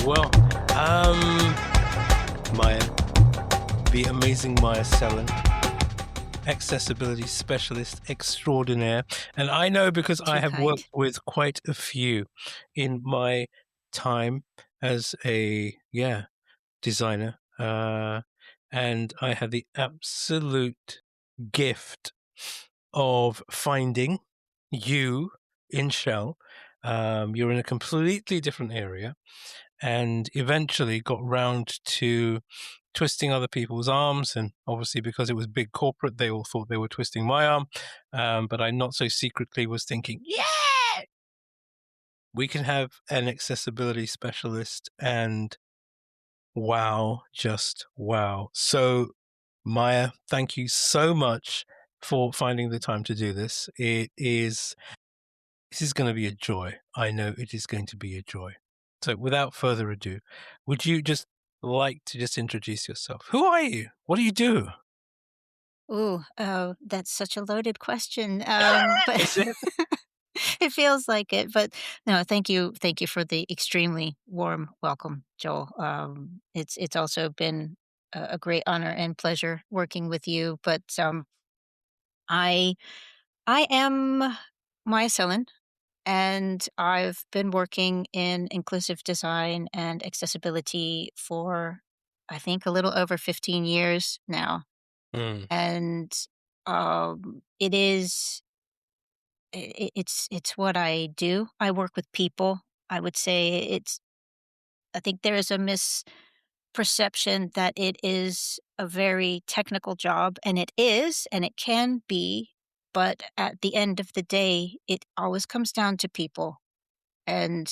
Well, Maya, the amazing Maya Selin, accessibility specialist extraordinaire. And I know because I Too have kind. worked with quite a few in my time as a, designer. And I had the absolute gift of finding you in Shell. You're in a completely different area and eventually got round to twisting other people's arms. And obviously, because it was big corporate, they all thought they were twisting my arm. But I not so secretly was thinking, yeah, we can have an accessibility specialist. And wow, just wow. So, Maya, thank you so much for finding the time to do this. This is going to be a joy. I know it is going to be a joy. So without further ado, would you just like to just introduce yourself? Who are you? What do you do? Ooh, oh, that's such a loaded question. But Is it? it feels like it. But no, thank you for the extremely warm welcome, Joel. It's also been a great honor and pleasure working with you. But I I am Maya Selin, and I've been working in inclusive design and accessibility for I think a little over 15 years now. Mm, And it is it's what I do. I work with people. I would say it's I think there is a misperception that it is a very technical job, and it is and it can be, but at the end of the day it always comes down to people. And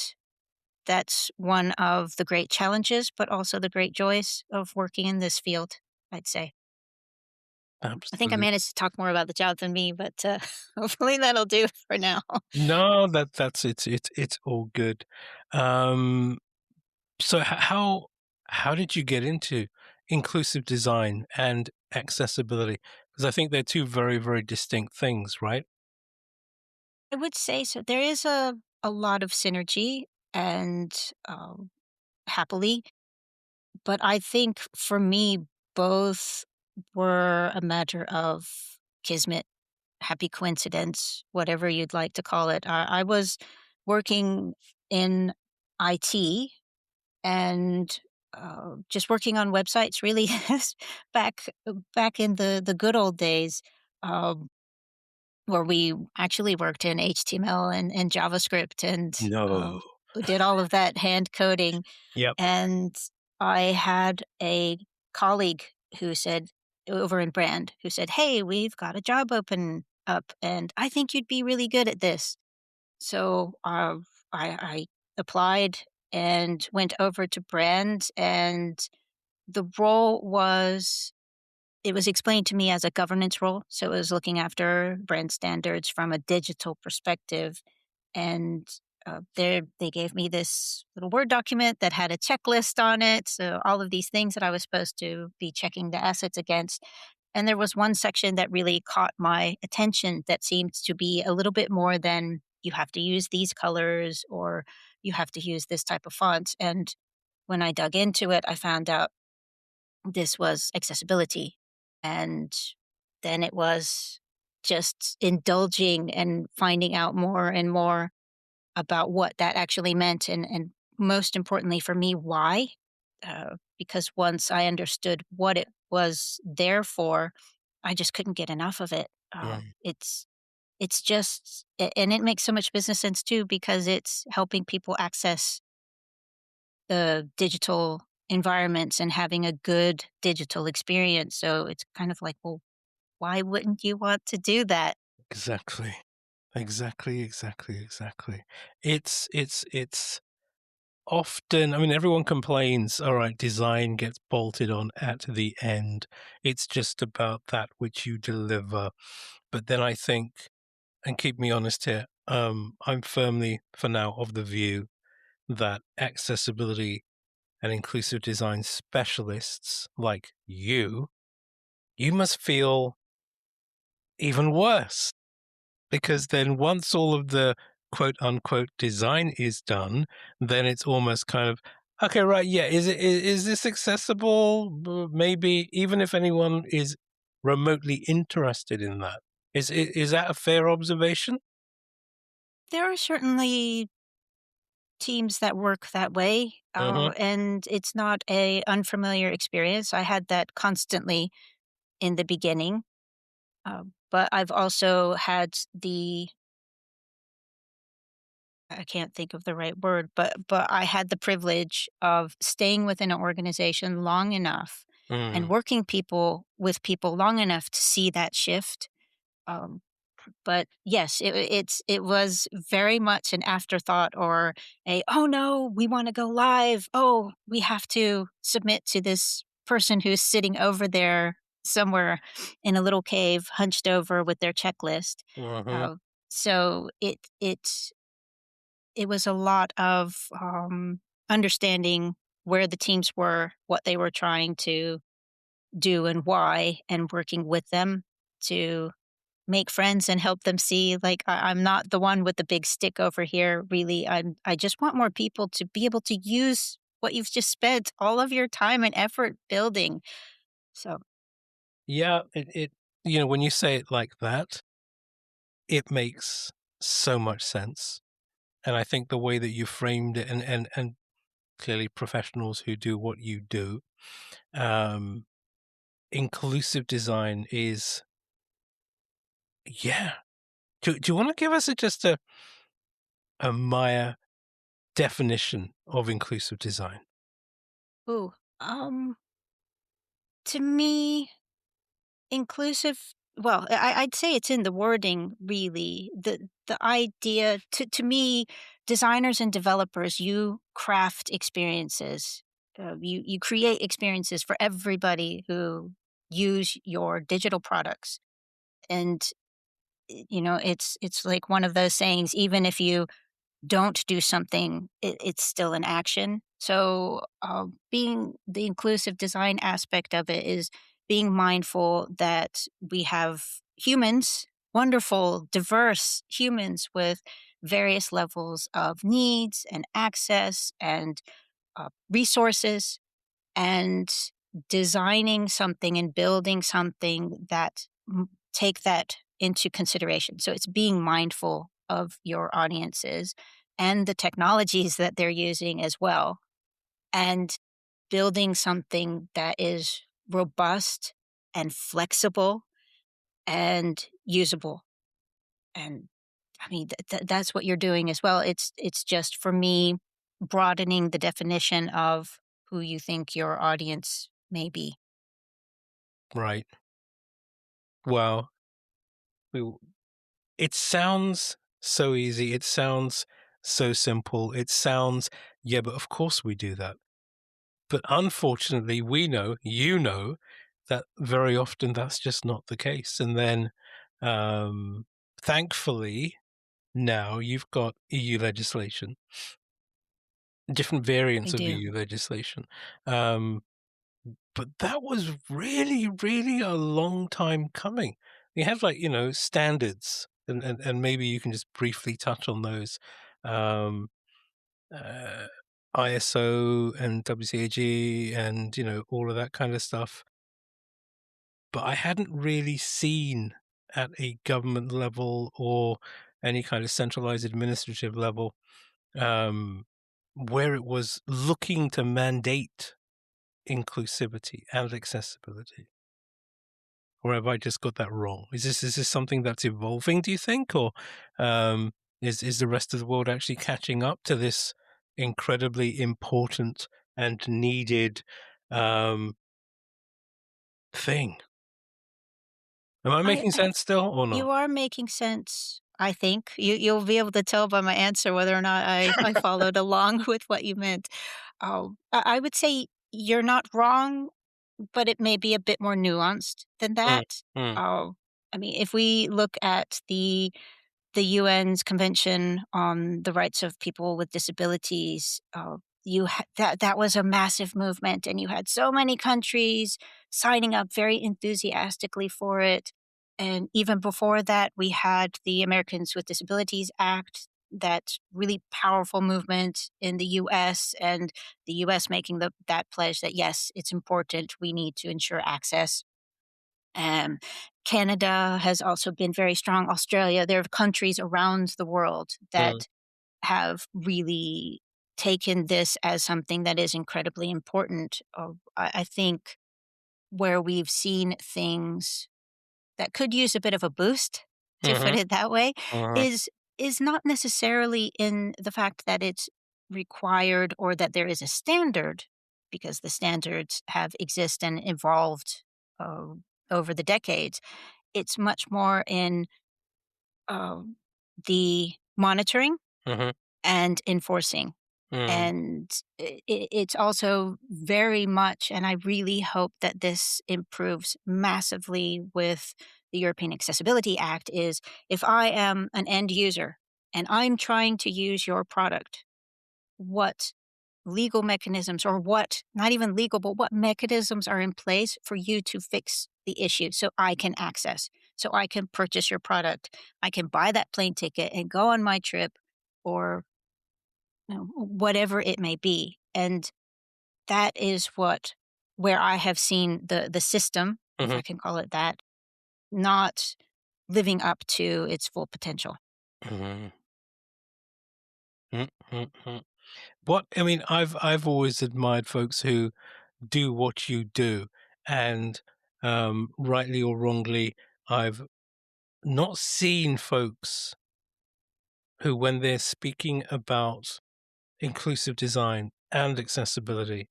that's one of the great challenges but also the great joys of working in this field, I'd say. I think I absolutely. managed to talk more about the job than me, but hopefully that'll do for now. No, that's it's all good. Um, so how did you get into inclusive design and accessibility? Because I think they're two very, very distinct things, right? I would say so. There is a lot of synergy and happily, but I think for me, both were a matter of kismet, happy coincidence, whatever you'd like to call it. I was working in IT and just working on websites really back back in the good old days. Um, where we actually worked in HTML and JavaScript and No. did all of that hand coding. Yep. And I had a colleague who said, over in brand, who said, "Hey, we've got a job open up, and I think you'd be really good at this." So I applied and went over to brand, and the role was it was explained to me as a governance role. So it was looking after brand standards from a digital perspective. And they gave me this little Word document that had a checklist on it. So all of these things that I was supposed to be checking the assets against. And there was one section that really caught my attention that seemed to be a little bit more than you have to use these colors or you have to use this type of font. And when I dug into it, I found out this was accessibility. And then it was just indulging and finding out more and more about what that actually meant. And most importantly for me, why. Because once I understood what it was there for, I just couldn't get enough of it. Mm, It's just, and it makes so much business sense too, because it's helping people access the digital environments and having a good digital experience. So it's kind of like, well, why wouldn't you want to do that? exactly. Exactly. It's often, I mean, everyone complains, all right, design gets bolted on at the end. It's just about that which you deliver. But then I think, and keep me honest here, I'm firmly for now of the view that accessibility and inclusive design specialists like you must feel even worse because then once all of the quote unquote design is done, then it's almost kind of, Okay, right, yeah. Is this accessible? Maybe even if anyone is remotely interested in that. Is that a fair observation? There are certainly teams that work that way, Mhm, and it's not a unfamiliar experience. I had that constantly in the beginning, but I've also had the I can't think of the right word, but I had the privilege of staying within an organization long enough and mm. working people with people long enough to see that shift. Um, but yes, it was very much an afterthought or a, "Oh, no, we wanna go live. Oh, we have to submit to this person who's sitting over there somewhere in a little cave hunched over with their checklist." Mhm. Uh, so it was a lot of, understanding where the teams were, what they were trying to do and why, and working with them to make friends and help them see, like, I'm not the one with the big stick over here, really, I just want more people to be able to use what you've just spent all of your time and effort building. So, Yeah, when you say it like that, it makes so much sense. And I think the way that you framed it, and clearly professionals who do what you do, um, inclusive design is, yeah. Do you want to give us a Maya definition of inclusive design? ooh, um, to me inclusive well, I'd say it's in the wording really. The idea to me, designers and developers, you craft experiences. You create experiences for everybody who use your digital products. And it's like one of those sayings, even if you don't do something, it's still an action. So, being the inclusive design aspect of it is being mindful that we have humans, wonderful, diverse humans with various levels of needs and access and resources, and designing something and building something that take that into consideration. So it's being mindful of your audiences and the technologies that they're using as well, and building something that is robust and flexible and usable. And I mean, that's what you're doing as well. It's just for me broadening the definition of who you think your audience may be. Right. Well, we it sounds so easy. It sounds so simple. It sounds, yeah, but of course we do that. But unfortunately, we know, that very often that's just not the case. And then, um, thankfully, now you've got EU legislation, different I variants of do. EU legislation. Um, but that was really, really a long time coming. We have, like, standards, and maybe you can just briefly touch on those. Um, uh, ISO and WCAG and, all of that kind of stuff. But I hadn't really seen at a government level or any kind of centralized administrative level, um, where it was looking to mandate inclusivity and accessibility. Or have I just got that wrong? Is this something that's evolving, do you think? Or is the rest of the world actually catching up to this incredibly important and needed um, thing? Am I I making sense still or not? You are making sense, I think. You'll be able to tell by my answer whether or not I followed along with what you meant. I would say you're not wrong, but it may be a bit more nuanced than Mm, that. mm, Oh, I mean, if we look at the UN's Convention on the Rights of People with Disabilities, that was a massive movement, and you had so many countries signing up very enthusiastically for it. And even before that, we had the Americans with Disabilities Act, that really powerful movement in the US, and the US making that pledge that, yes, it's important. We need to ensure access. Um, Canada has also been very strong. Australia, there are countries around the world mm, that have really taken this as something that is incredibly important. I think where we've seen things that could use a bit of a boost, to put mhm, it that way, mhm, is is not necessarily in the fact that it's required or that there is a standard, because the standards have exist and evolved uh, over the decades. It's much more in um, the monitoring mhm, and enforcing. mm, And it's also very much, and I really hope that this improves massively with the European Accessibility Act, is if I am an end user and I'm trying to use your product, what legal mechanisms, or what, not even legal, but what mechanisms are in place for you to fix the issue so I can access, so I can purchase your product, I can buy that plane ticket and go on my trip, or whatever it may be. And that is where I have seen the system, if mhm, I can call it that, not living up to its full potential. mhm, mm, mm, mm. What I mean, I've always admired folks who do what you do, and rightly or wrongly, I've not seen folks who, when they're speaking about inclusive design and accessibility,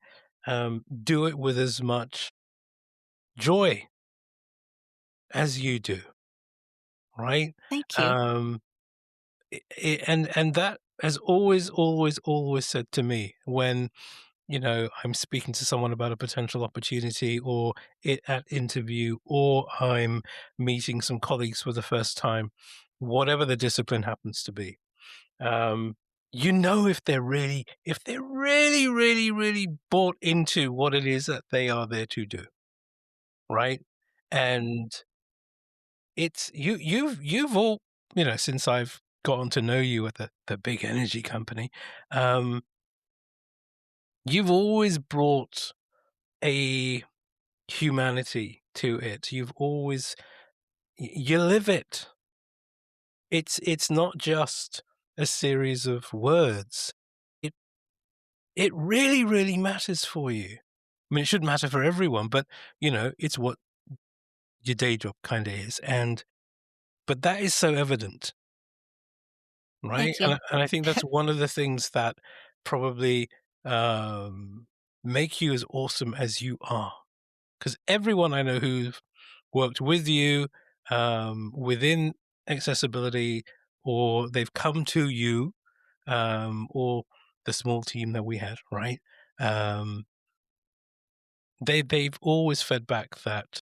do it with as much joy as you do, right? Thank you. Um, and that has always said to me when, I'm speaking to someone about a potential opportunity, or at interview, or I'm meeting some colleagues for the first time, whatever the discipline happens to be. Um, if they're really bought into what it is that they are there to do, right? And it's you've all, since I've gotten to know you at the big energy company, um, you've always brought a humanity to it. You've always you live it. It's not just a series of words. It it really matters for you. I mean, it should matter for everyone, but it's what your day job kind of is, and but that is so evident, right? Thank And you. I think that's one of the things that probably um, make you as awesome as you are. Because everyone I know who's worked with you within accessibility, or they've come to you, or the small team that we had, right? Um, they've always fed back that,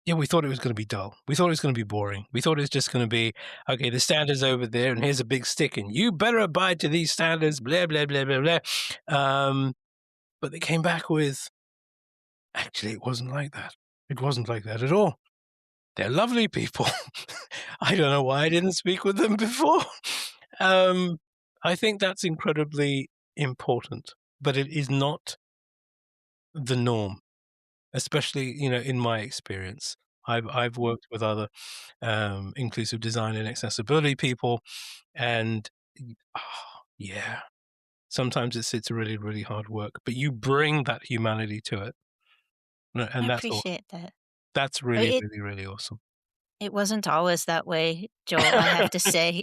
yeah, we thought it was going to be dull. We thought it was going to be boring. We thought it was just going to be, okay, the standards over there, and here's a big stick, and you better abide to these standards. Blah blah blah blah blah. But they came back with, actually, it wasn't like that. It wasn't like that at all. They're lovely people. I don't know why I didn't speak with them before. Um, I think that's incredibly important, but it is not the norm, especially in my experience. I've worked with other inclusive design and accessibility people, and yeah, sometimes it's really hard work, but you bring that humanity to it, I and that's awesome. appreciate that. That's But really awesome. it wasn't always that way, Joel, I have to say.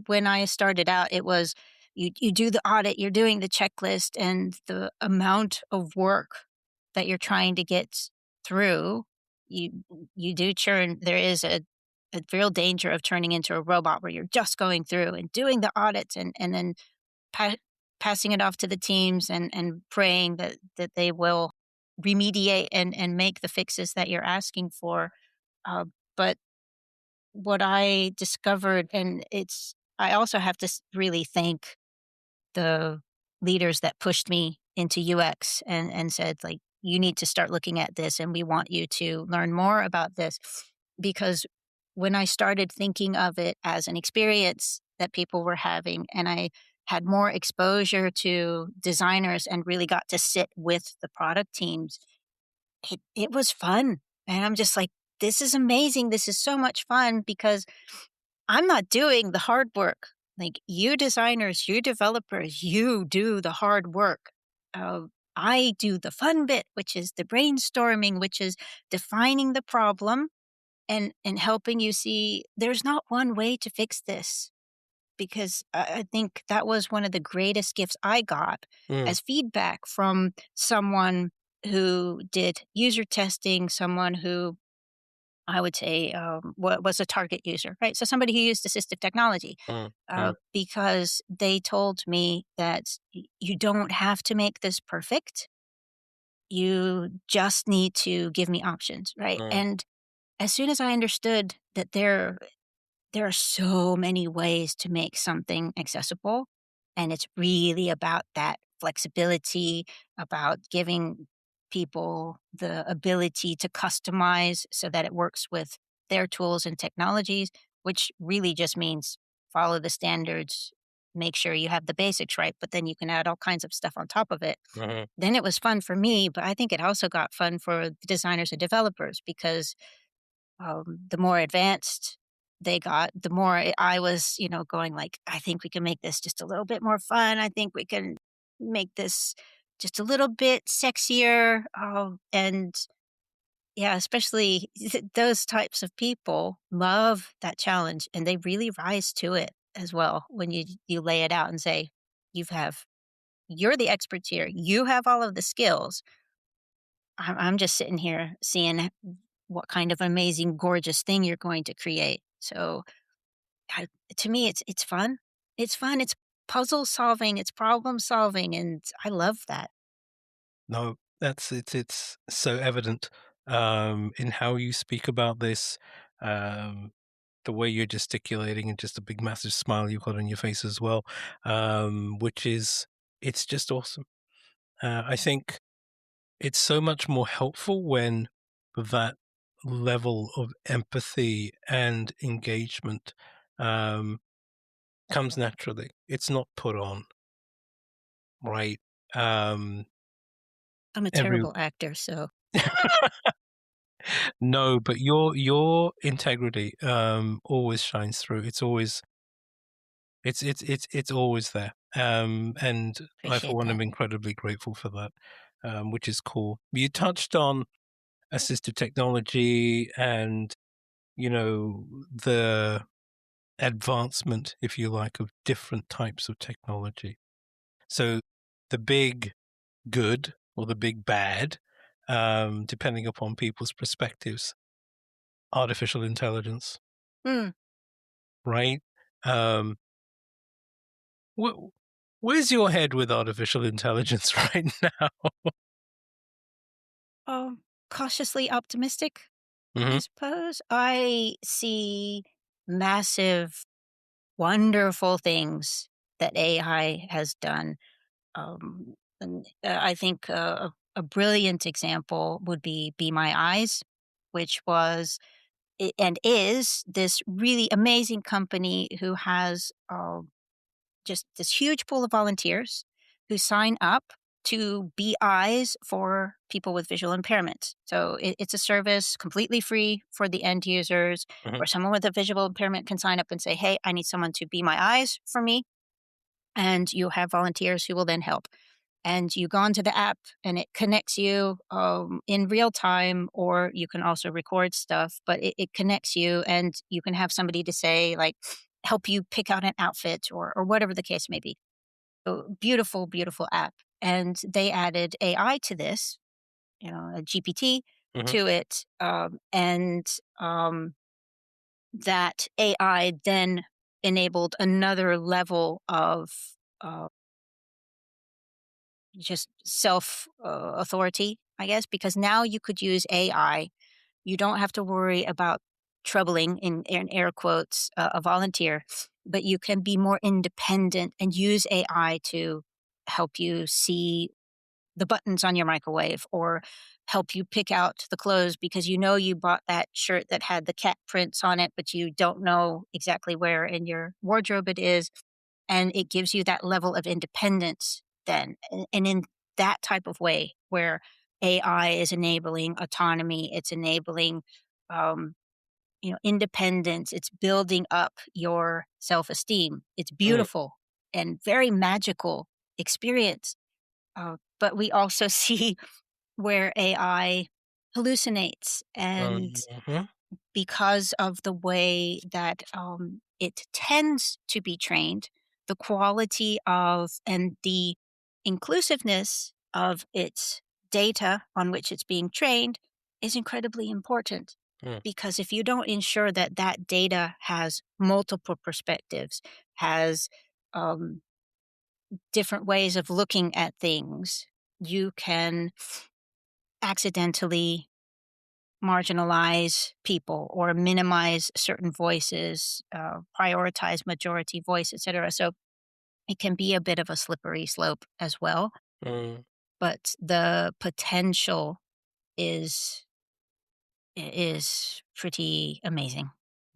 When I started out, it was you do the audit, you're doing the checklist, and the amount of work that you're trying to get through, you you do churn. There is a real danger of turning into a robot where you're just going through and doing the audits, and then pa passing it off to the teams, and praying that they will remediate and make the fixes that you're asking for. But what I discovered, and I also have to really thank the leaders that pushed me into UX, and said, like, you need to start looking at this, and we want you to learn more about this. Because when I started thinking of it as an experience that people were having, and I had more exposure to designers and really got to sit with the product teams, it was fun. And I'm just like, this is amazing. This is so much fun because I'm not doing the hard work. Like, you designers, you developers, you do the hard work. Uh, I do the fun bit, which is the brainstorming, which is defining the problem and helping you see there's not one way to fix this. Because I think that was one of the greatest gifts I got Mm, as feedback from someone who did user testing, someone who I would say, was a target user, right? So somebody who used assistive technology, mm, mm, because they told me that you don't have to make this perfect. You just need to give me options, right? mm, And as soon as I understood that there are so many ways to make something accessible, and it's really about that flexibility, about giving people the ability to customize so that it works with their tools and technologies, which really just means follow the standards, make sure you have the basics right, but then you can add all kinds of stuff on top of it. mhm, Then it was fun for me, but I think it also got fun for the designers and developers because the more advanced they got, the more I was, going like, I think we can make this just a little bit more fun. I think we can make this just a little bit sexier. And yeah, especially those types of people love that challenge and they really rise to it as well when you lay it out and say, you're the experts here. You have all of the skills. I'm just sitting here seeing what kind of amazing, gorgeous thing you're going to create. So, I to me, it's fun. It's fun. It's puzzle solving. It's problem solving, and I love that. no, it's so evident, in how you speak about this, um, the way you're gesticulating and just a big massive smile you've got on your face as well, which is it's just awesome. I think it's so much more helpful when that level of empathy and engagement, um, comes naturally. It's not put on, right? Um, I'm a every terrible actor, so No, but your integrity always shines through. It's always there. And I for appreciate one that. am incredibly grateful for that, which is cool. You touched on assistive technology and the advancement, if you like, of different types of technology. So the big good or the big bad, depending upon people's perspectives, artificial intelligence, Hmm. right? Um, wh- where's your head with artificial intelligence right now? Um, Cautiously optimistic, I Hmm. suppose. I see massive, wonderful things that AI has done. I think a brilliant example would Be My Eyes, which was and is this really amazing company who has just this huge pool of volunteers who sign up to be eyes for people with visual impairment. So it's a service completely free for the end users, Hmm. where someone with a visual impairment can sign up and say, "Hey, I need someone to be my eyes for me," and you have volunteers who will then help. And you go onto the app and it connects you in real time, or you can also record stuff, but it connects you and you can have somebody to say, like, help you pick out an outfit or whatever the case may be. So beautiful, beautiful app. And they added AI to this, a GPT Hmm. to it. And that AI then enabled another level of uh, just self authority, I guess, because now you could use AI. You don't have to worry about troubling, in air quotes, a volunteer, but you can be more independent and use AI to help you see the buttons on your microwave or help you pick out the clothes because you know you bought that shirt that had the cat prints on it, but you don't know exactly where in your wardrobe it is. And it gives you that level of independence then. And in that type of way where AI is enabling autonomy, it's enabling um, independence, it's building up your self-esteem. It's Mm, beautiful and very magical experience. But we also see where AI hallucinates, and mhm, because of the way that it tends to be trained, the quality of and the inclusiveness of its data on which it's being trained is incredibly important. mm, Because if you don't ensure that that data has multiple perspectives, has um, different ways of looking at things, you can accidentally marginalize people or minimize certain voices, prioritize majority voice, etc. So it can be a bit of a slippery slope as well. mm. But the potential is is pretty amazing,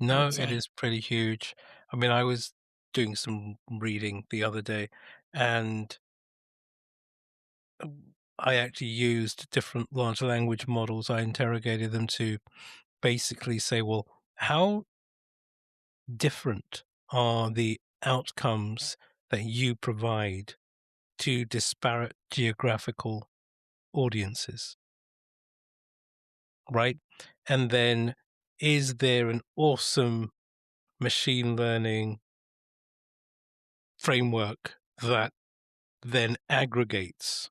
I No, would it say. is pretty huge. I mean, I was doing some reading the other day, and I actually used different large language models. I interrogated them to basically say, well, how different are the outcomes that you provide to disparate geographical audiences, right? And then is there an awesome machine learning framework that then aggregates?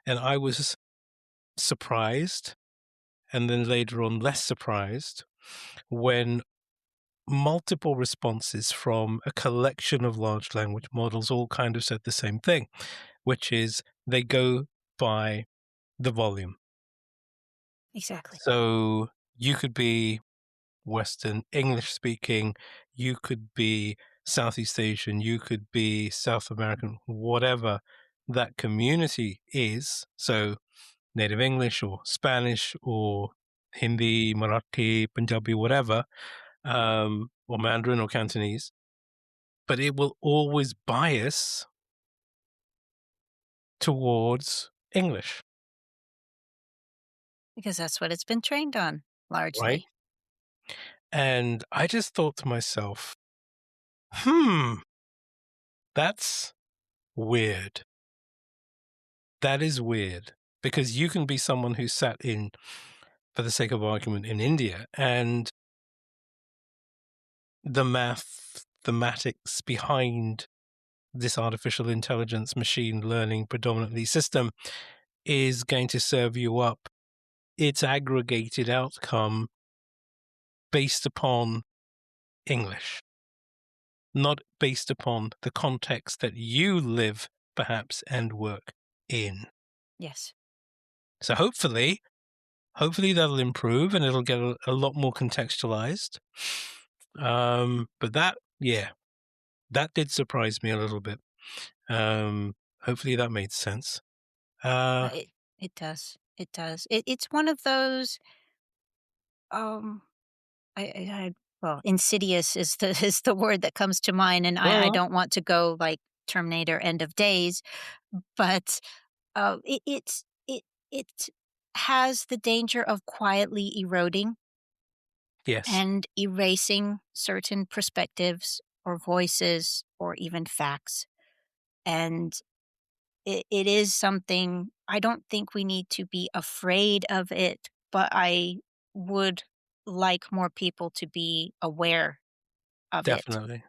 And I was surprised, and then later on less surprised, when multiple responses from a collection of large language models all kind of said the same thing, which is they go by the volume. Exactly. So you could be Western English speaking, you could be Southeast Asian, you could be South American, whatever that community is. So native English or Spanish or Hindi, Marathi, Punjabi, whatever, or Mandarin or Cantonese, but it will always bias towards English, Because that's what it's been trained on right? largely. And I just thought to myself, hmm, that's weird. That is weird because you can be someone who sat in, for the sake of argument, in India, and the mathematics behind this artificial intelligence, machine learning predominantly system is going to serve you up its aggregated outcome based upon English, not based upon the context that you live, perhaps, and work in. Yes. So hopefully that'll improve and it'll get a lot more contextualized. But yeah, that did surprise me a little bit. Hopefully that made sense. Uh, Uh, It it does. It does. It's one of those um I well, insidious is the is the word that comes to mind, and I well, don't want to go like Terminator End of Days, but, it has the danger of quietly eroding yes, and erasing certain perspectives or voices or even facts, and it is something I don't think we need to be afraid of it, but I would like more people to be aware of it. definitely.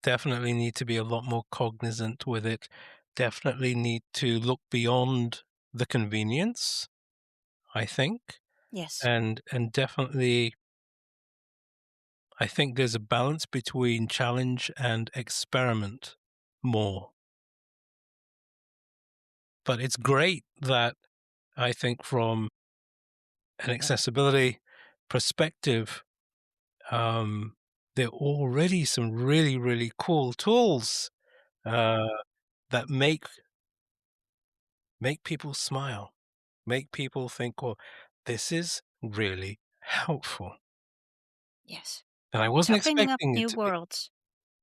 Definitely need to be a lot more cognizant with it. Definitely need to look beyond the convenience, I think. Yes. And definitely I think there's a balance between challenge and experiment more. But it's great that I think from an accessibility perspective, um, there are already some really, really cool tools uh, that make make people smile, make people think, well, this is really helpful. Yes. And I It's wasn't opening up expecting it new to be. worlds.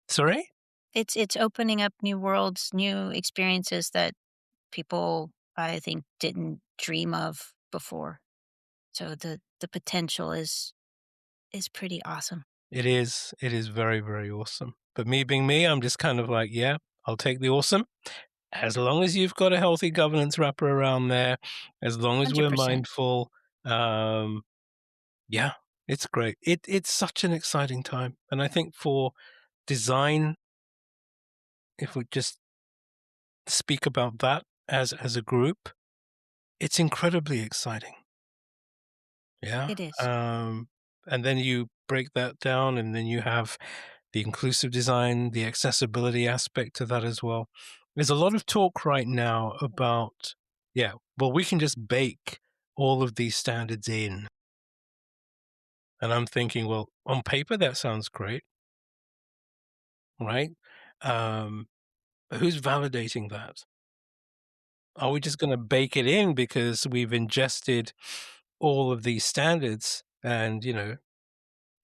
Sorry? It's opening up new worlds, new experiences that people, I think, didn't dream of before. So the potential is pretty awesome. It is very, very awesome. But me being me, I'm just kind of like, yeah, I'll take the awesome. As long as you've got a healthy governance wrapper around there, as long as we're 100%. mindful, um, yeah, it's great. It's such an exciting time. And I think for design, if we just speak about that as a group, it's incredibly exciting. Yeah. It is. Um, and then you break that down, and then you have the inclusive design, the accessibility aspect to that as well. There's a lot of talk right now about, yeah, well, we can just bake all of these standards in. And I'm thinking, well, on paper, that sounds great, right? Um, but who's validating that? Are we just going to bake it in because we've ingested all of these standards and,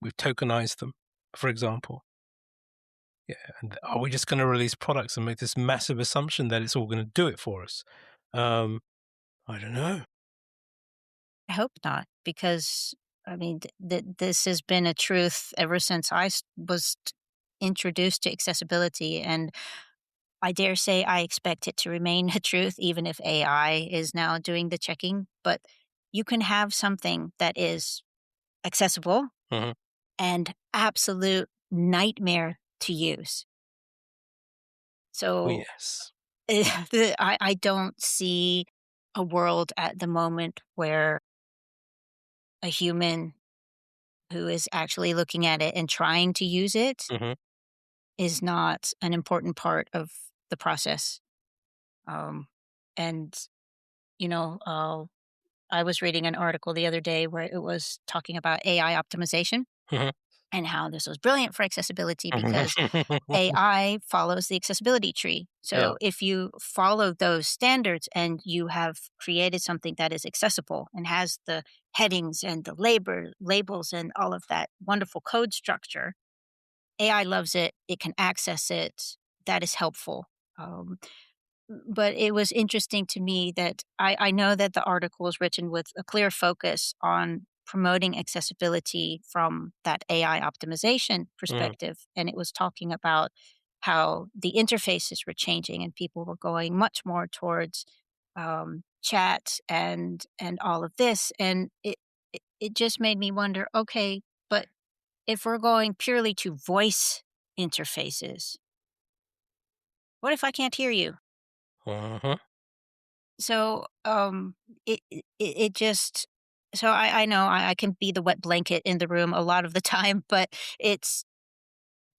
we've tokenized them, for example? Yeah, and are we just gonna release products and make this massive assumption that it's all gonna do it for us? Um, I don't know. I hope not, because I mean, this has been a truth ever since was introduced to accessibility, and I dare say I expect it to remain a truth, even if AI is now doing the checking. But you can have something that is accessible Mhm. and absolute nightmare to use. Oh, So yes. I don't see a world at the moment where a human who is actually looking at it and trying to use it Mhm, is not an important part of the process. Um, and, you know, I was reading an article the other day where it was talking about AI optimization mhm. and how this was brilliant for accessibility because Mhm. AI follows the accessibility tree. Yeah. So if you follow those standards and you have created something that is accessible and has the headings and the labels and all of that wonderful code structure, AI loves it. It can access it. That is helpful. Um, but it was interesting to me that I know that the article was written with a clear focus on promoting accessibility from that AI optimization Mhm, perspective. And it was talking about how the interfaces were changing and people were going much more towards chat and all of this. And it just made me wonder, okay, but if we're going purely to voice interfaces, what if I can't hear you? mhm, So, it just so I know I can be the wet blanket in the room a lot of the time, but it's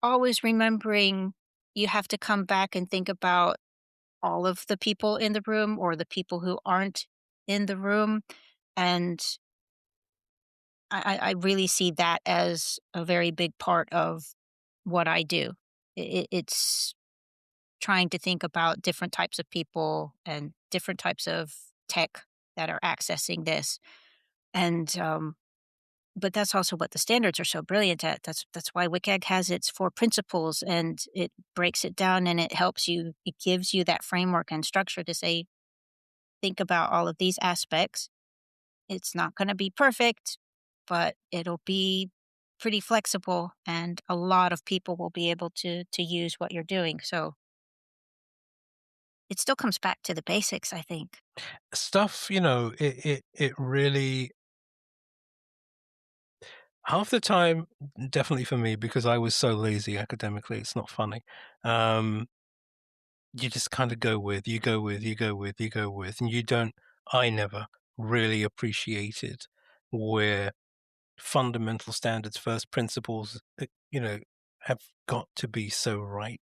always remembering you have to come back and think about all of the people in the room or the people who aren't in the room, and I really see that as a very big part of what I do. It's trying to think about different types of people and different types of tech that are accessing this. And but that's also what the standards are so brilliant at. That's why WCAG has its 4 principles and it breaks it down and it helps you. It gives you that framework and structure to say, think about all of these aspects. It's not going to be perfect, but it'll be pretty flexible, and a lot of people will be able to use what you're doing. So it still comes back to the basics, I think. stuff, it really half the time, definitely for me, because I was so lazy academically, it's not funny. Um, you just kinda go with, you go with, you go with, you go with, and you don't I never really appreciated where fundamental standards, first principles, have got to be so right.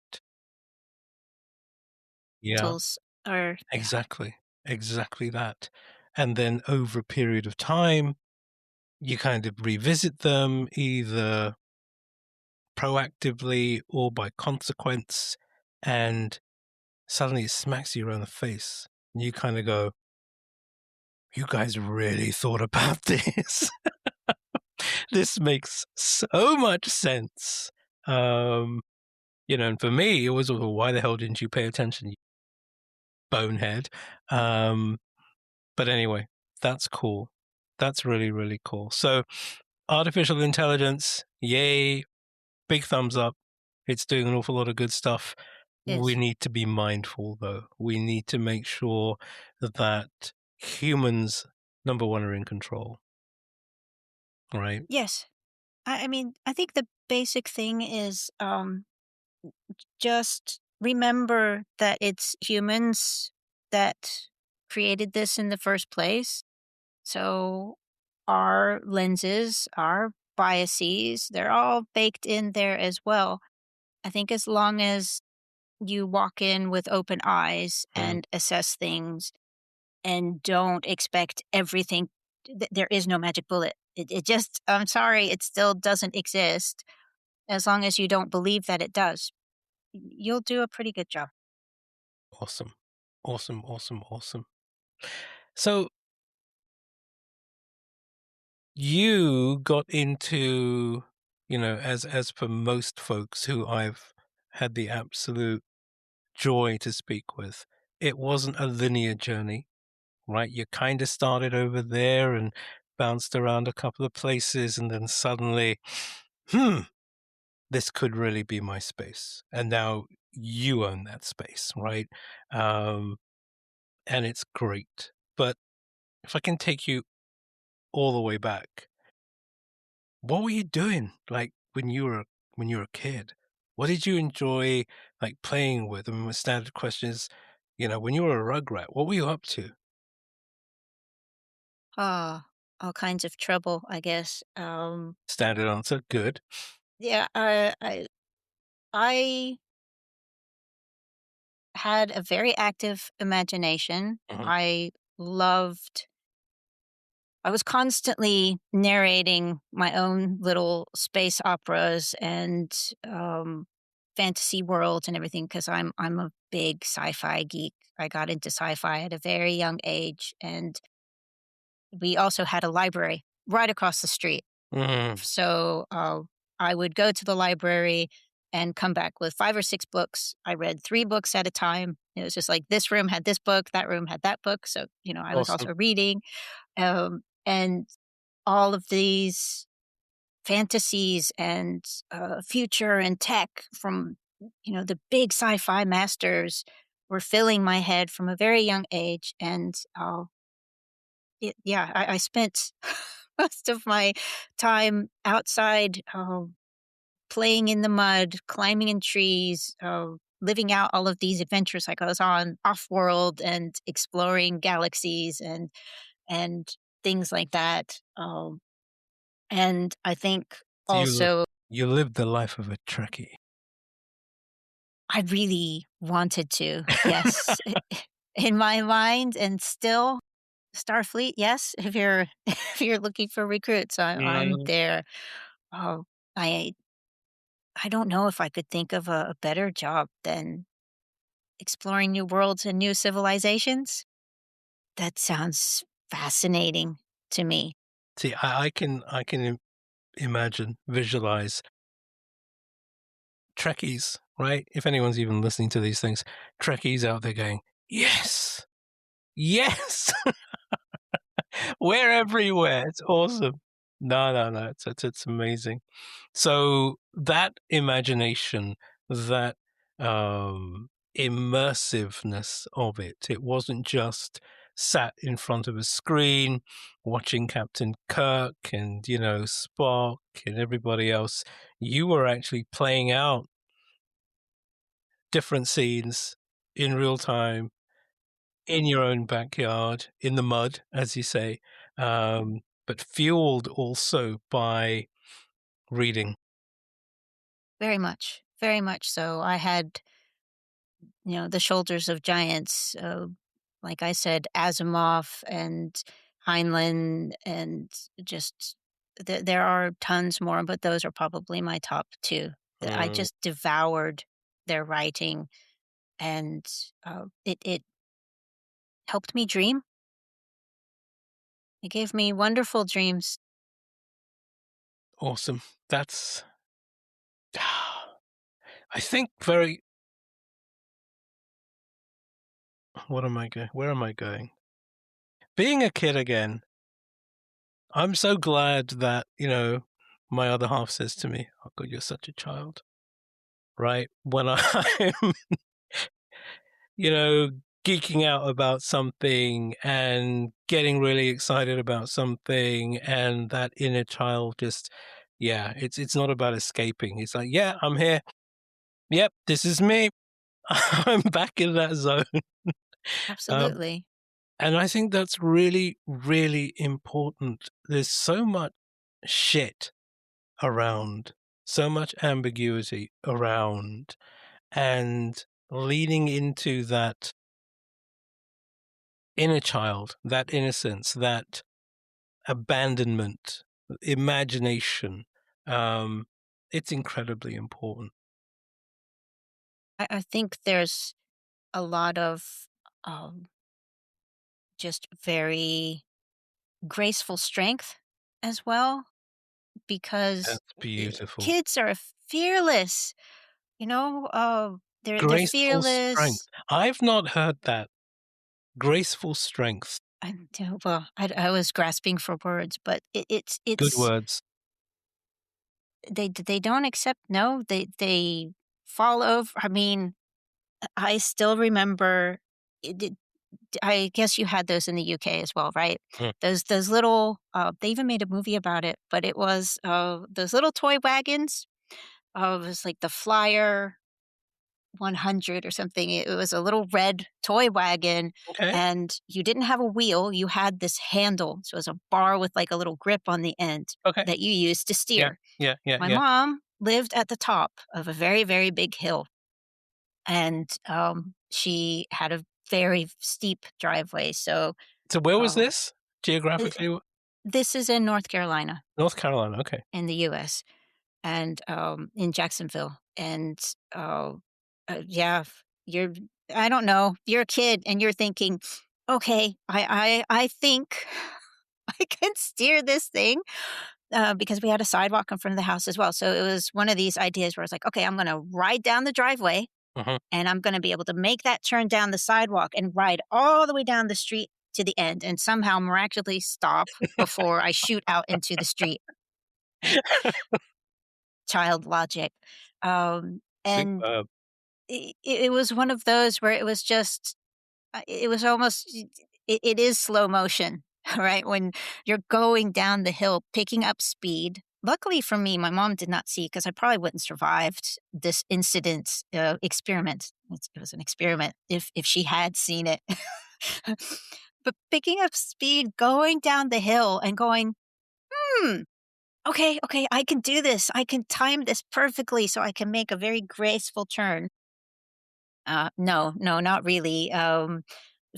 Yeah, Tools are, yeah, exactly. Exactly that. And then over a period of time, you kind of revisit them either proactively or by consequence, and suddenly it smacks you around the face. You kind of go, you guys really thought about this. This makes so much sense. Um, and for me, it was, well, why the hell didn't you pay attention, you bonehead? Um, but anyway, that's cool. That's really, really cool. So, artificial intelligence, yay, big thumbs up. It's doing an awful lot of good stuff. We Yes. need to be mindful, though. We need to make sure that humans, number one, are in control, right? Yes. I mean, I think the basic thing is, just remember that it's humans that created this in the first place. So our lenses, our biases, they're all baked in there as well. I think as long as you walk in with open eyes Mm, and assess things and don't expect everything, there is no magic bullet. It just, I'm sorry, it still doesn't exist. As long as you don't believe that it does, you'll do a pretty good job. awesome. Awesome, awesome, awesome. So you got into, as for most folks who I've had the absolute joy to speak with, it wasn't a linear journey, right? You kind of started over there and bounced around a couple of places, and then suddenly, hmm, this could really be my space. And now you own that space, right? Um, and it's great. But if I can take you all the way back, what were you doing like when you were a kid? What did you enjoy like playing with? I mean, my standard question is, when you were a rugrat, what were you up to? Ah, all kinds of trouble, I guess. Standard answer, good. Yeah, I had a very active imagination. Mhm. Loved I was constantly narrating my own little space operas and, fantasy worlds and everything because I'm a big sci-fi geek. I got into sci-fi at a very young age, and we also had a library right across the street. Mm, So, I would go to the library and come back with 5 or 6 books. I read 3 books at a time. It was just like this room had this book, that room had that book, so, I was awesome. also reading, and all of these fantasies and, future and tech from, the big sci-fi masters were filling my head from a very young age, and, yeah, I spent most of my time outside, playing in the mud, climbing in trees, living out all of these adventures like I was on off-world and exploring galaxies and things like that. And I think So also you lived the life of a Trekkie. I really wanted to, yes. In my mind and still Starfleet, yes, if you're if you're looking for recruits, I'm Mm. there. Oh, I I don't know if I could think of a better job than exploring new worlds and new civilizations. That sounds fascinating to me. See, I can imagine, visualize Trekkies, right? If anyone's even listening to these things, Trekkies out there going, yes, yes. We're everywhere. It's awesome. No, no, no. It's amazing. So that imagination, that immersiveness of it, it wasn't just sat in front of a screen watching Captain Kirk and, Spock and everybody else. You were actually playing out different scenes in real time in your own backyard, in the mud, as you say, but fueled also by reading. Very much so. I had, the shoulders of giants, like I said, Asimov and Heinlein, and just there are tons more, but those are probably my top 2. I Mm, just devoured their writing, and, it helped me dream. It gave me wonderful dreams. Awesome. That's I think very what am I going? Where am I going? Being a kid again, I'm so glad that, my other half says to me, "Oh God, you're such a child." Right? When I'm, you know, geeking out about something and getting really excited about something, and that inner child just, yeah, it's not about escaping. It's like, yeah, I'm here. Yep, this is me. I'm back in that zone. Um, Absolutely. and I think that's really, really important. There's so much shit around, so much ambiguity around, and leaning into that inner child, that innocence, that abandonment, imagination. Um, it's incredibly important. I think there's a lot of um, just very graceful strength as well because That's beautiful. kids are fearless. They're Graceful strength. fearless. I've not heard that. Graceful strength. I was grasping for words, but Good it's words. they don't accept no. They fall over. I mean, I still remember. I guess you had those in the UK as well, right? Mm. Those little, they even made a movie about it, but it was, those little toy wagons. It was like the Flyer 100 or something. It was a little red toy wagon, Okay. and you didn't have a wheel, you had this handle. So it was a bar with, like, a little grip on the end Okay. that you used to Yeah. steer. Yeah. Yeah. My Yeah. mom lived at the top of a very, very big hill, and, she had a very steep driveway, so, So where was uh this Uh, geographically? this is in North Carolina North Carolina. Okay. in the US and, in Jacksonville, and, uh, yeah, you're I don't know, you're a kid and you're thinking, "Okay, I think I can steer this thing," because we had a sidewalk in front of the house as well, so it was one of these ideas where it's like, "Okay, I'm gonna ride down the driveway, Hmm. and I'm gonna be able to make that turn down the sidewalk and ride all the way down the street to the end and somehow miraculously stop before I shoot out into the street." Right? Child logic. And Superb. it was one of those where it was just, it was almost, it is slow motion, right? When you're going down the hill, picking up speed. Luckily for me, my mom did not see because I probably wouldn't survived this incident experiment. It was an experiment if she had seen it. But picking up speed, going down the hill and going, hmm, okay, okay, I can do this. I can time this perfectly so I can make a very graceful turn. No, no, not really.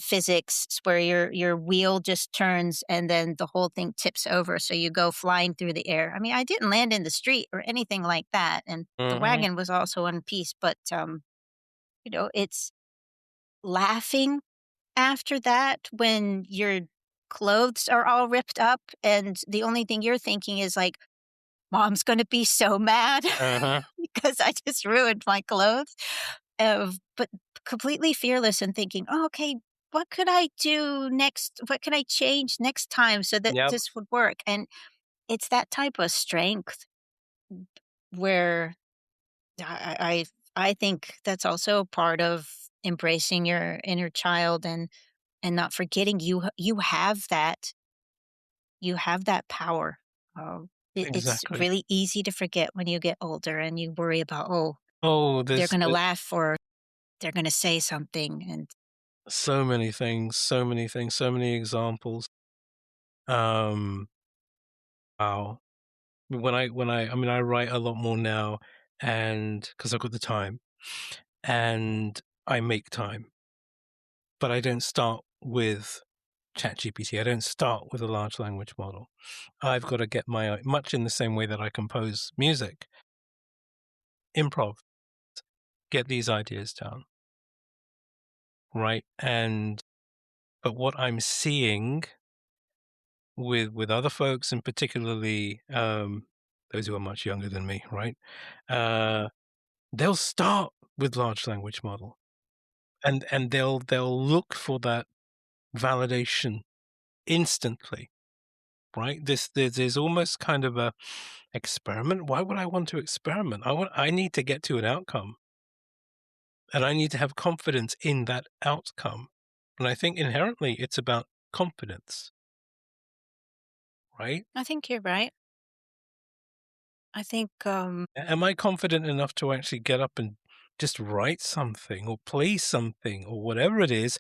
Physics where your wheel just turns and then the whole thing tips over, so you go flying through the air. I mean, I didn't land in the street or anything like that, and the Hmm. wagon was also one piece. But it's laughing after that when your clothes are all ripped up, and the only thing you're thinking is like, "Mom's gonna be so mad Uh-huh. because I just ruined my clothes." But completely fearless and thinking, "Oh, okay, what could I do next? What can I change next time so that Yep. this would work?" And it's that type of strength where I think that's also part of embracing your inner child and not forgetting you have that power. It's Exactly. really easy to forget when you get older and you worry about, oh, Oh, they're there's going to laugh or they're going to say something. And so many things, so many things, so many examples. Um, wow. I mean, I write a lot more now, and because I've got the time, and I make time, but I don't start with ChatGPT. I don't start with a large language model. I've got to get my much in the same way that I compose music, improv, get these ideas down, right? And But what I'm seeing with other folks, and particularly those who are much younger than me, right? Uh, they'll start with large language model, and they'll look for that validation instantly, right? There's almost kind of a experiment. Why would I want to experiment? I need to get to an outcome, and I need to have confidence in that outcome. And I think inherently it's about confidence, right? I think you're right. I think, Am I confident enough to actually get up and just write something or play something or whatever it is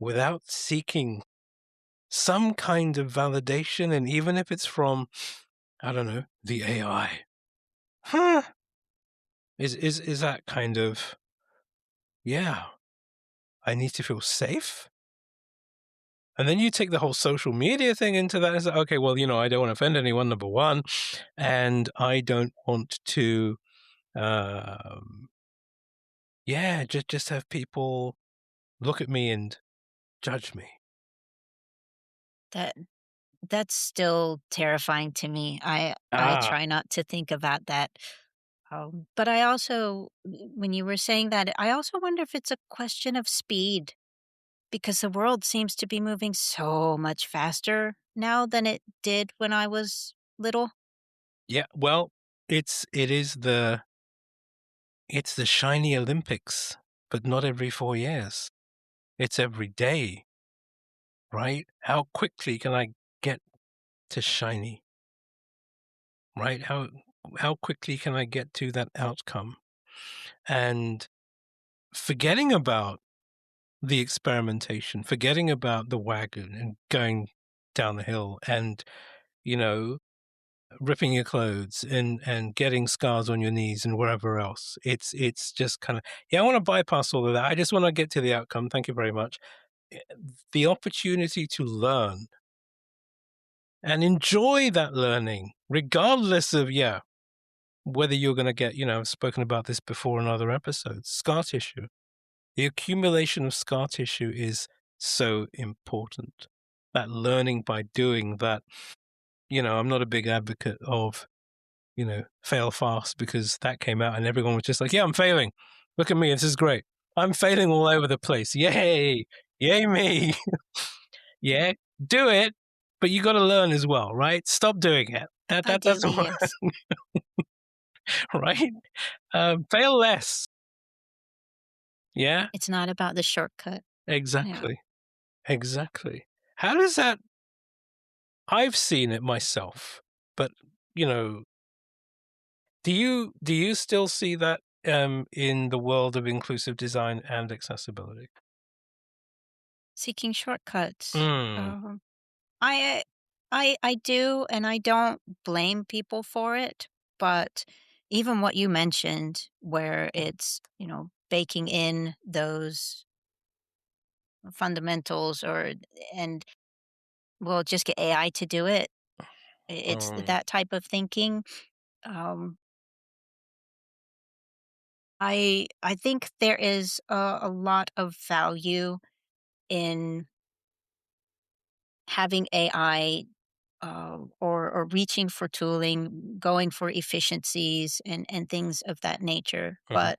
without seeking some kind of validation? And even if it's from, I don't know, the AI, huh? Is that kind of, yeah, I need to feel safe? And then you take the whole social media thing into that. It's like, okay, well, I don't want to offend anyone, number one, and I don't want to, um, yeah, just have people look at me and judge me. that that's still terrifying to me. I Ah, try not to think about that. But I also, when you were saying that, I also wonder if it's a question of speed because the world seems to be moving so much faster now than it did when I was little. yeah. Well, it's the shiny Olympics, but not every 4 years. It's every day, right? How quickly can I get to shiny, right? How quickly can I get to that outcome? And forgetting about the experimentation, forgetting about the wagon and going down the hill and, you know, ripping your clothes and getting scars on your knees and wherever else. It's just kind of, yeah, I want to bypass all of that. I just want to get to the outcome. Thank you very much. Eh, the opportunity to learn and enjoy that learning, regardless of, yeah, whether you're going to get, I've spoken about this before in other episodes, scar tissue. The accumulation of scar tissue is so important. That learning by doing that, I'm not a big advocate of, fail fast, because that came out and everyone was just like, yeah, I'm failing. Look at me. This is great. I'm failing all over the place. Yay. Yay me. Yeah. Do it. But you got to learn as well, right? Stop doing it. That doesn't Ideally, work, yes. right? Fail less. Yeah. It's not about the shortcut. Yeah. Exactly. Exactly. How does that? I've seen it myself, but you know, do you still see that in the world of inclusive design and accessibility? Seeking shortcuts. Mm, I I do, and I don't blame people for it, but even what you mentioned, where it's, baking in those fundamentals and we'll just get AI to do it. It's mm, that type of thinking. Um, I think there is a lot of value in having AI, or reaching for tooling, going for efficiencies and things of that nature. mhm, But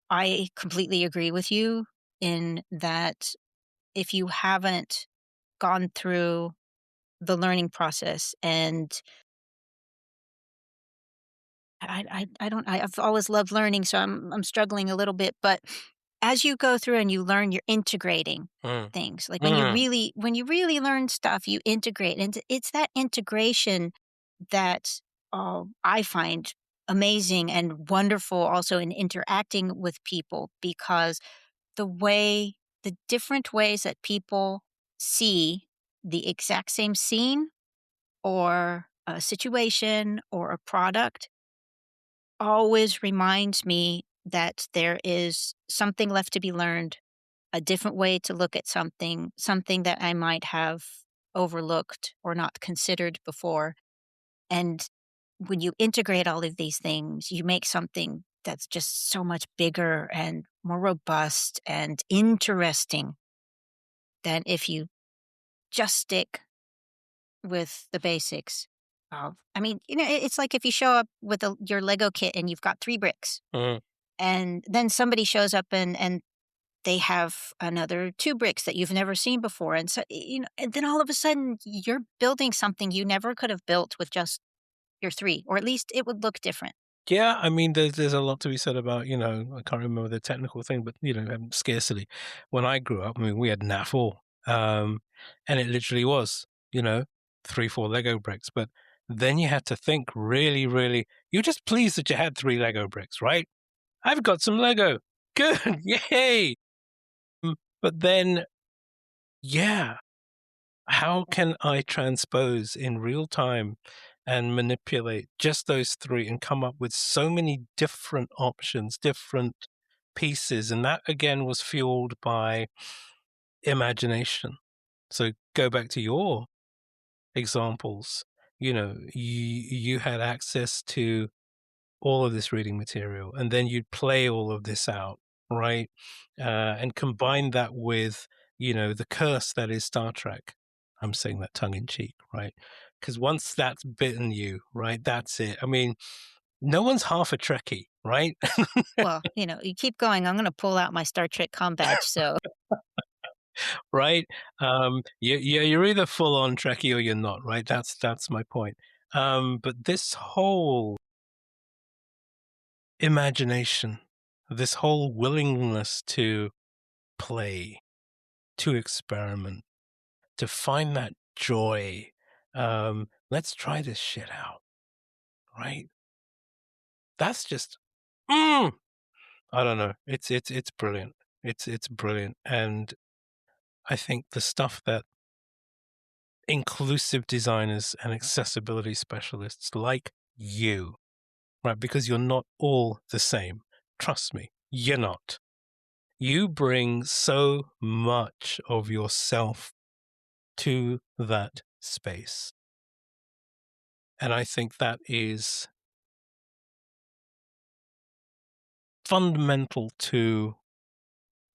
I completely agree with you in that if you haven't gone through the learning process and I've always loved learning, so I'm struggling a little bit, but as you go through and you learn, you're integrating mm, things. Like mm, when you really learn stuff, you integrate, and it's that integration that I find amazing and wonderful also in interacting with people because the different ways that people see the exact same scene or a situation or a product always reminds me that there is something left to be learned, a different way to look at something, something that I might have overlooked or not considered before. And when you integrate all of these things, you make something that's just so much bigger and more robust and interesting. than if you just stick with the basics. I mean, it's like if you show up with your Lego kit and you've got 3 bricks, Mm. and then somebody shows up and they have another 2 bricks that you've never seen before, and so, and then all of a sudden, you're building something you never could have built with just your 3, or at least it would look different. Yeah, I mean, there's a lot to be said about, I can't remember the technical thing, but, scarcity. When I grew up, I mean, we had NAF all, and it literally was, 3, 4 Lego bricks, but then you had to think really, really you're just pleased that you had 3 Lego bricks, right? "I've got some Lego. Good, yay!" But then, yeah, how can I transpose in real time and manipulate just those 3 and come up with so many different options, different pieces? And that again was fueled by imagination. So go back to your examples. You had access to all of this reading material, and then you'd play all of this out, right? And combine that with, the curse that is Star Trek. I'm saying that tongue in cheek, right? Because once that's bitten you, right, that's it. I mean, no one's half a Trekkie, right? Well, you keep going, I'm gonna pull out my Star Trek comm badge, so Right? You're either full on Trekkie or you're not, right? That's my point. But this whole imagination, this whole willingness to play, to experiment, to find that joy. Let's try this shit out, right? That's just, mm, I don't know. It's brilliant. It's brilliant, and I think the stuff that inclusive designers and accessibility specialists like you, right? Because you're not all the same. Trust me, you're not. You bring so much of yourself to that space. And I think that is fundamental to,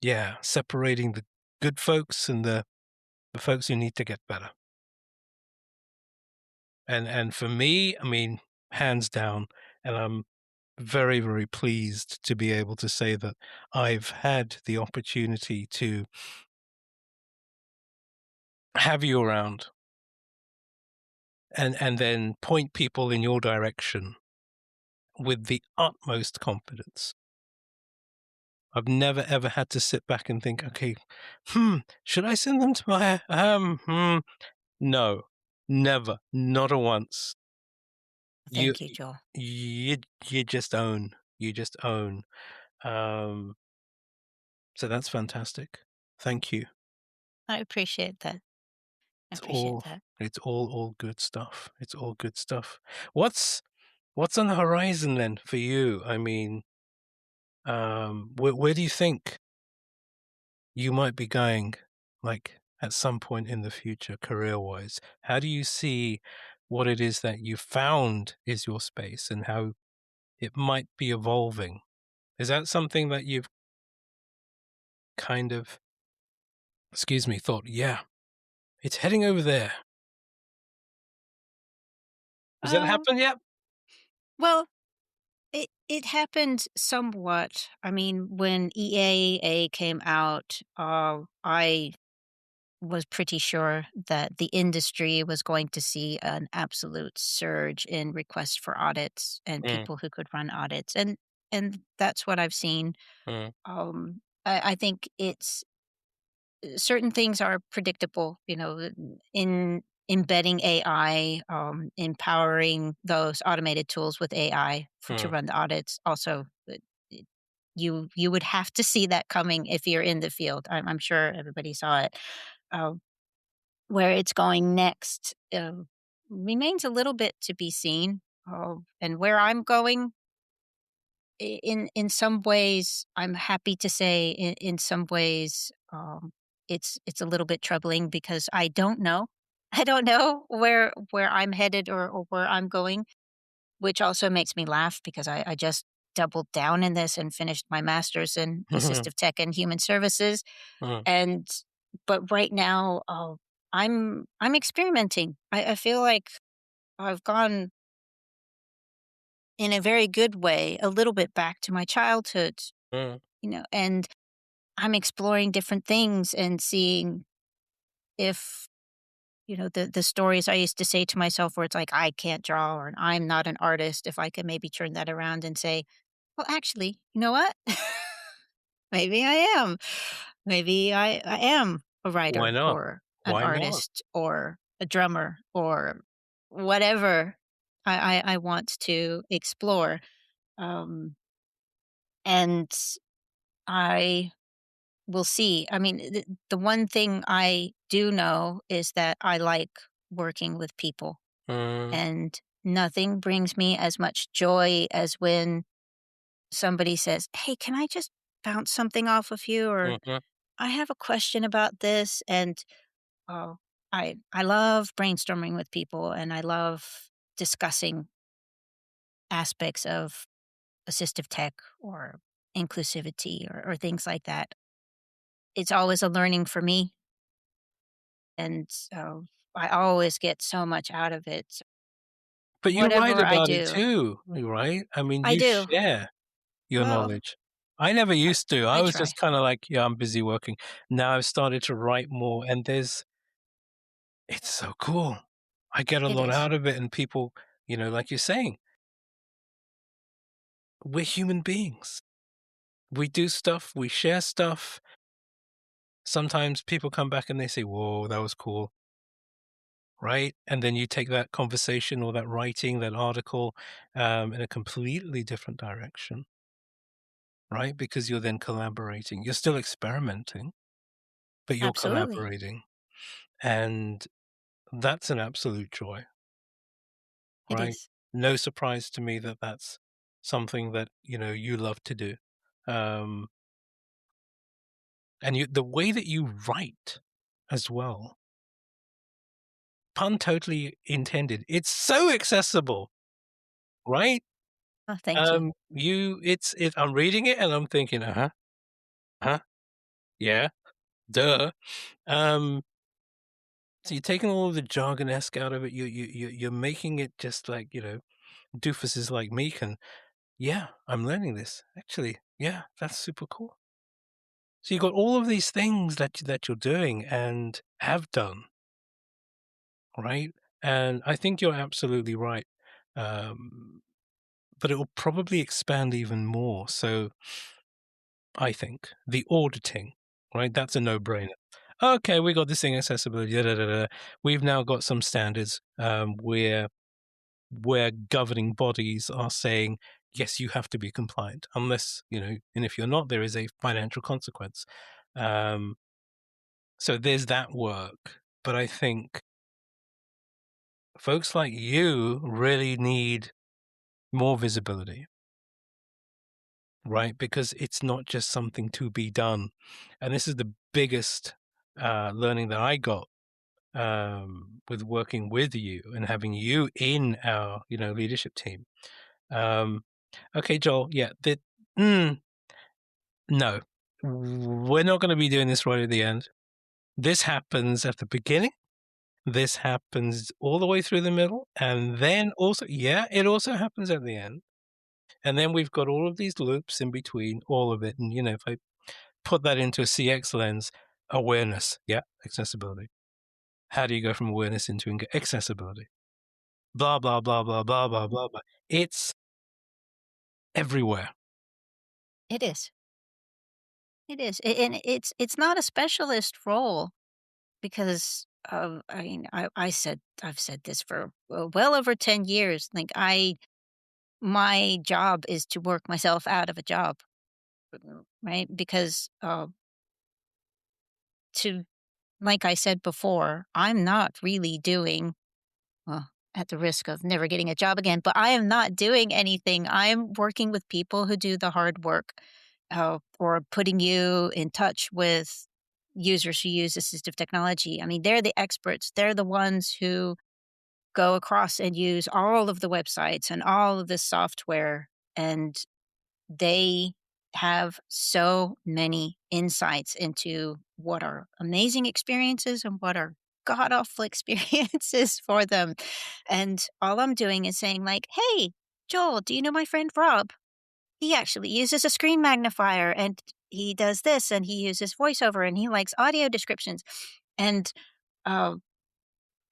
yeah, separating the good folks and the folks who need to get better. And for me, I mean, hands down, and I'm very, very pleased to be able to say that I've had the opportunity to have you around and then point people in your direction with the utmost confidence. I've never ever had to sit back and think, okay, should I send them to my no, never, not a once. You thank you, Joel. you you just own. You just own. Um, so that's fantastic. Thank you. I appreciate that. I It's appreciate all that. it's all good stuff. It's all good stuff. What's on the horizon then for you? I mean, where do you think you might be going, like, at some point in the future, career-wise? How do you see what it is that you found is your space and how it might be evolving? Is that something that you've kind of, excuse me, thought, "Yeah, it's heading over there." Has that Um, happened yet? well, it happened somewhat. I mean, when EAA came out, I was pretty sure that the industry was going to see an absolute surge in requests for audits and Mm, people who could run audits, and that's what I've seen. mm, I think it's certain things are predictable, in embedding AI, empowering those automated tools with AI to mm. run the audits. Also, you would have to see that coming if you're in the field. I'm sure everybody saw it. Uh, where it's going next remains a little bit to be seen. And where I'm going, in some ways, I'm happy to say, in some ways, it's a little bit troubling because I don't know. I don't know where I'm headed or where I'm going, which also makes me laugh because I just doubled down in this and finished my master's in assistive tech and human services. Mm, And but right now, I'm experimenting. I feel like I've gone in a very good way a little bit back to my childhood, Mm, and I'm exploring different things and seeing if, the stories I used to say to myself where it's like, "I can't draw," or "I'm not an artist," if I could maybe turn that around and say, "Well, actually, you know what? Maybe I am. Maybe I am a why writer not? or an Why not? artist or a drummer or whatever I want to explore." Um, and I will see. I mean, the one thing I do know is that I like working with people, Mm, and nothing brings me as much joy as when somebody says, "Hey, can I just bounce something off of you?" Or mhm. "I have a question about this." And oh, I love brainstorming with people, and I love discussing aspects of assistive tech or inclusivity or things like that. It's always a learning for me, and I always get so much out of it. So But you write whatever I about it do, too, right? I mean, I you do. share your Well, knowledge. I never I, used to. I I was try. just kinda like, "Yeah, I'm busy working." Now I've started to write more, and it's so cool. I get a It lot is. out of it, and people, like you're saying, we're human beings. We do stuff, we share stuff. Sometimes people come back and they say, "Whoa, that was cool." Right? And then you take that conversation or that writing, that article, in a completely different direction, right? Because you're then collaborating. You're still experimenting, but you're Absolutely. collaborating. And that's an absolute joy, It right? is. No surprise to me that that's something that, you love to do. Um, and the way that you write as well, pun totally intended. It's so accessible, right? Oh, thank you. I'm reading it and I'm thinking, uh-huh, huh, yeah, duh. Um, so you're taking all of the jargon-esque out of it. You're making it just like, doofuses like me can. Yeah, I'm learning this. Actually, yeah, that's super cool. So you got all of these things that you're doing and have done, right? And I think you're absolutely right. Um, but it will probably expand even more. So I think the auditing, right? That's a no-brainer. Okay, we got this thing accessibility. Da, da, da, da. We've now got some standards where governing bodies are saying yes, you have to be compliant, unless and if you're not, there is a financial consequence. Um, so there's that work, but I think folks like you really need more visibility, right? Because it's not just something to be done, and this is the biggest learning that I got with working with you and having you in our leadership team. Um, okay, Joel. Yeah, mm, no, we're not going to be doing this right at the end. This happens at the beginning. This happens all the way through the middle, and then also, yeah, it also happens at the end. And then we've got all of these loops in between all of it. And if I put that into a CX lens, awareness, yeah, accessibility. How do you go from awareness into accessibility? Blah, blah, blah, blah, blah, blah, blah, blah. It's everywhere. It is. It is. And it's not a specialist role because I mean, I've said this for well over 10 years. Like my job is to work myself out of a job, right? Because to like I said before, I'm not really doing well, at the risk of never getting a job again, but I am not doing anything. I'm working with people who do the hard work, or putting you in touch with users who use assistive technology. I mean, they're the experts. They're the ones who go across and use all of the websites and all of this software, and they have so many insights into what are amazing experiences and what are god awful experiences for them. And all I'm doing is saying, like, hey, Joel, do you know my friend Rob? He actually uses a screen magnifier and he does this and he uses voiceover and he likes audio descriptions. And uh,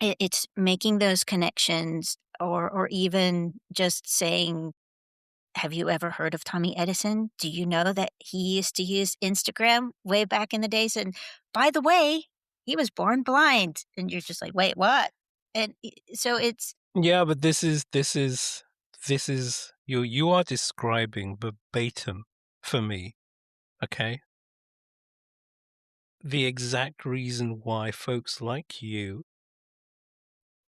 it's making those connections, or even just saying, have you ever heard of Tommy Edison? Do you know that he used to use Instagram way back in the days? And by the way, he was born blind. And you're just like, wait, what? And so it's Yeah, but this is you are describing verbatim for me, okay? The exact reason why folks like you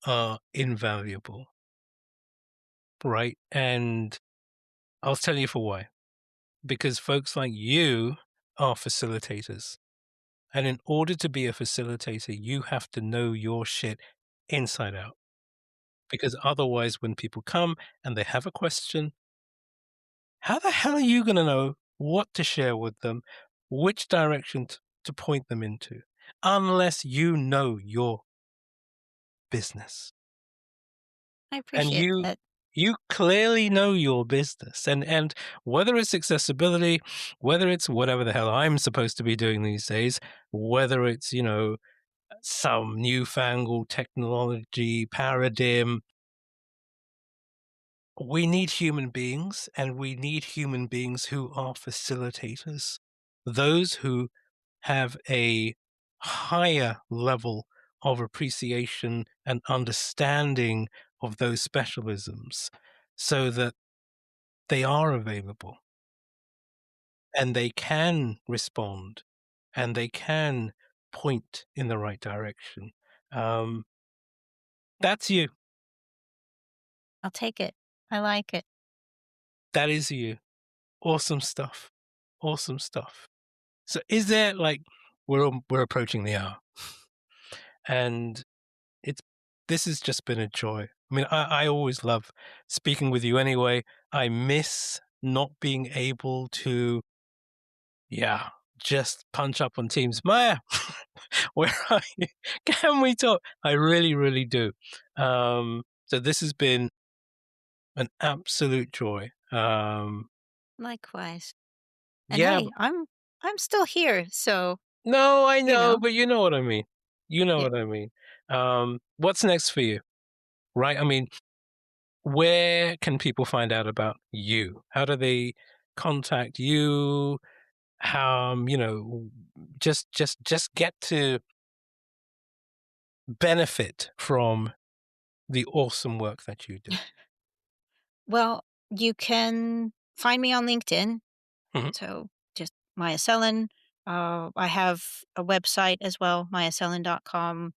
are invaluable, right? And I'll tell you for why. Because folks like you are facilitators. And in order to be a facilitator, you have to know your shit inside out. Because otherwise, when people come and they have a question, how the hell are you going to know what to share with them, which direction to point them into, unless you know your business? I And appreciate that. you clearly know your business, and whether it's accessibility, whether it's whatever the hell I'm supposed to be doing these days, whether it's some newfangled technology paradigm, we need human beings, and we need human beings who are facilitators, those who have a higher level of appreciation and understanding of those specialisms so that they are available and they can respond and they can point in the right direction. Um, that's you. I'll take it. I like it. That is you. Awesome stuff. Awesome stuff. So, is there like we're approaching the hour, and it's this has just been a joy. I mean, I always love speaking with you anyway. I miss not being able to, yeah, just punch up on Teams. Maya, where are you? Can we talk? I really, really do. So this has been an absolute joy. Likewise. And Yeah, hey, I'm still here, so, no, I you know, know, but you know what I mean. You know yeah. what I mean. What's next for you? Right? I mean, where can people find out about you? How do they contact you? Just get to benefit from the awesome work that you do. Well, you can find me on LinkedIn. Mhm. So just Maya Selin. I have a website as well, mayaselin.com.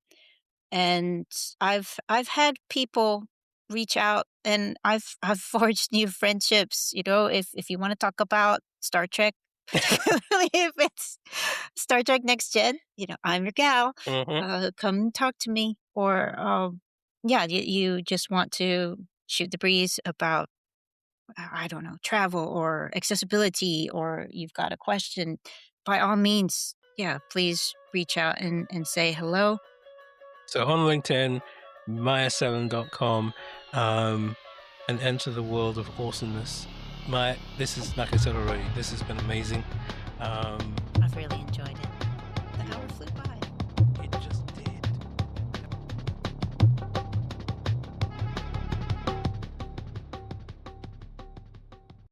And I've had people reach out and I've forged new friendships, if you want to talk about Star Trek, particularly if it's Star Trek Next Gen, I'm your gal. Mhm. Come talk to me. Or yeah, you just want to shoot the breeze about, I don't know, travel or accessibility, or you've got a question, by all means, yeah, please reach out and say hello. So on LinkedIn, mayaselin.com, um, and enter the world of awesomeness. This is, like I said already, this has been amazing. Um, I've really enjoyed